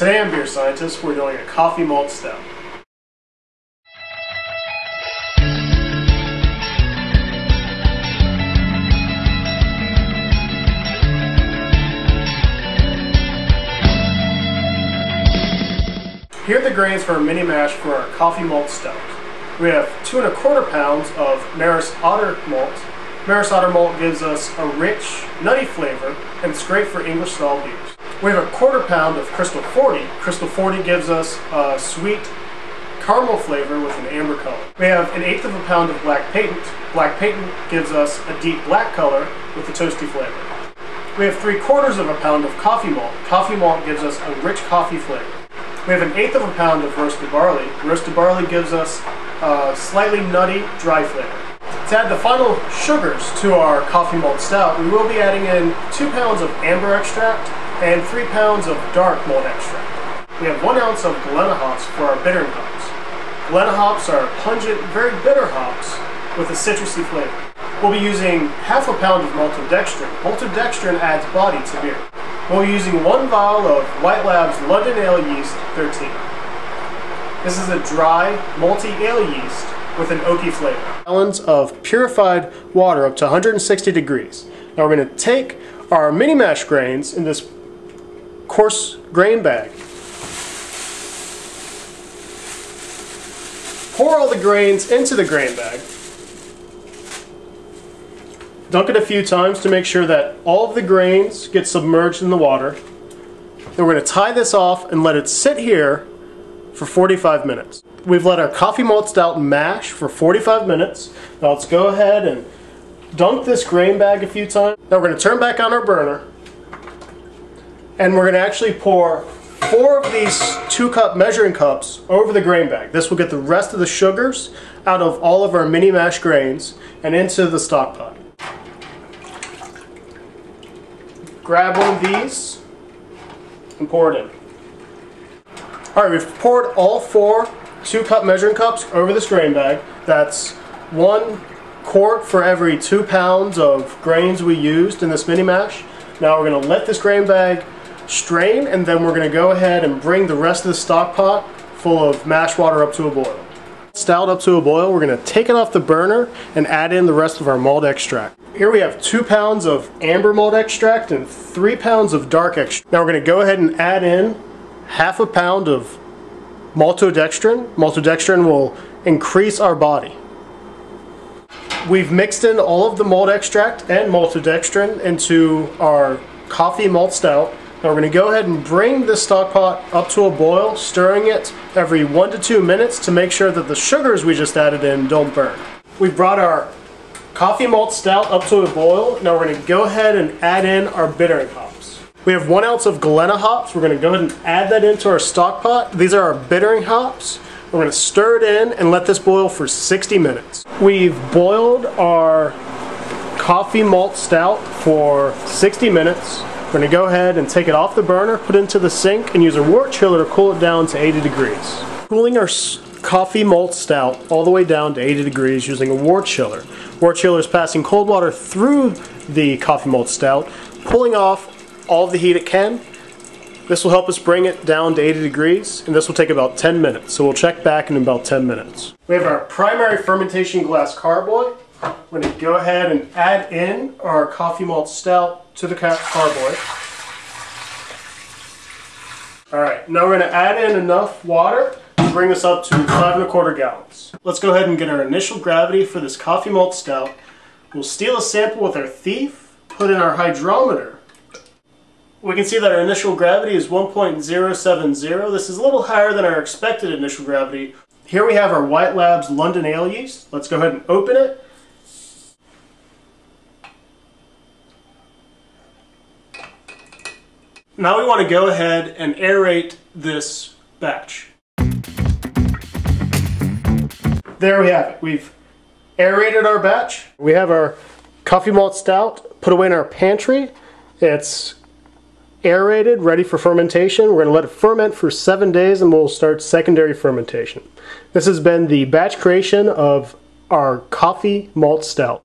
Today on Beer Scientist, we're doing a coffee malt stout. Here are the grains for our mini mash for our coffee malt stout. We have 2 1/4 pounds of Maris Otter malt. Maris Otter malt gives us a rich, nutty flavor, and it's great for English style beers. We have a 1/4 pound of Crystal 40. Crystal 40 gives us a sweet caramel flavor with an amber color. We have 1/8 of a pound of Black Patent. Black Patent gives us a deep black color with a toasty flavor. We have 3/4 of a pound of coffee malt. Coffee malt gives us a rich coffee flavor. We have 1/8 of a pound of roasted barley. Roasted barley gives us a slightly nutty, dry flavor. To add the final sugars to our coffee malt stout, we will be adding in 2 pounds of amber extract and 3 pounds of dark malt extract. We have 1 ounce of Galena hops for our bittering hops. Galena hops are pungent, very bitter hops with a citrusy flavor. We'll be using 1/2 pound of maltodextrin. Maltodextrin adds body to beer. We'll be using 1 vial of White Lab's London Ale Yeast 13. This is a dry, malty ale yeast with an oaky flavor. Gallons of purified water up to 160 degrees. Now we're going to take our mini mash grains in this coarse grain bag. Pour all the grains into the grain bag. Dunk it a few times to make sure that all of the grains get submerged in the water. Then we're going to tie this off and let it sit here for 45 minutes. We've let our coffee malt stout mash for 45 minutes. Now let's go ahead and dunk this grain bag a few times. Now we're going to turn back on our burner and we're going to actually pour 4 of these 2-cup measuring cups over the grain bag. This will get the rest of the sugars out of all of our mini mash grains and into the stock pot. Grab one of these and pour it in. Alright, we've poured all 4 2-cup measuring cups over this grain bag. That's 1 quart for every 2 pounds of grains we used in this mini mash. Now we're going to let this grain bag strain, and then we're going to go ahead and bring the rest of the stock pot full of mash water up to a boil. Stout up to a boil, we're going to take it off the burner and add in the rest of our malt extract. Here we have 2 pounds of amber malt extract and 3 pounds of dark extract. Now we're going to go ahead and add in 1/2 pound of maltodextrin. Maltodextrin will increase our body. We've mixed in all of the malt extract and maltodextrin into our coffee malt stout. Now we're going to go ahead and bring this stock pot up to a boil, stirring it every 1 to 2 minutes to make sure that the sugars we just added in don't burn. We've brought our coffee malt stout up to a boil. Now we're going to go ahead and add in our bittering hops. We have 1 ounce of Galena hops. We're going to go ahead and add that into our stock pot. These are our bittering hops. We're going to stir it in and let this boil for 60 minutes. We've boiled our coffee malt stout for 60 minutes. We're going to go ahead and take it off the burner, put it into the sink, and use a wort chiller to cool it down to 80 degrees. Cooling our coffee malt stout all the way down to 80 degrees using a wort chiller. Wort chiller is passing cold water through the coffee malt stout, pulling off all of the heat it can. This will help us bring it down to 80 degrees, and this will take about 10 minutes. So we'll check back in about 10 minutes. We have our primary fermentation glass carboy. We're going to go ahead and add in our coffee malt stout to the carboy. Alright, now we're going to add in enough water to bring this up to 5 1/4 gallons. Let's go ahead and get our initial gravity for this coffee malt stout. We'll steal a sample with our thief, put in our hydrometer. We can see that our initial gravity is 1.070. This is a little higher than our expected initial gravity. Here we have our White Lab's London Ale yeast. Let's go ahead and open it. Now we want to go ahead and aerate this batch. There we have it. We've aerated our batch. We have our coffee malt stout put away in our pantry. It's aerated, ready for fermentation. We're going to let it ferment for 7 days and we'll start secondary fermentation. This has been the batch creation of our coffee malt stout.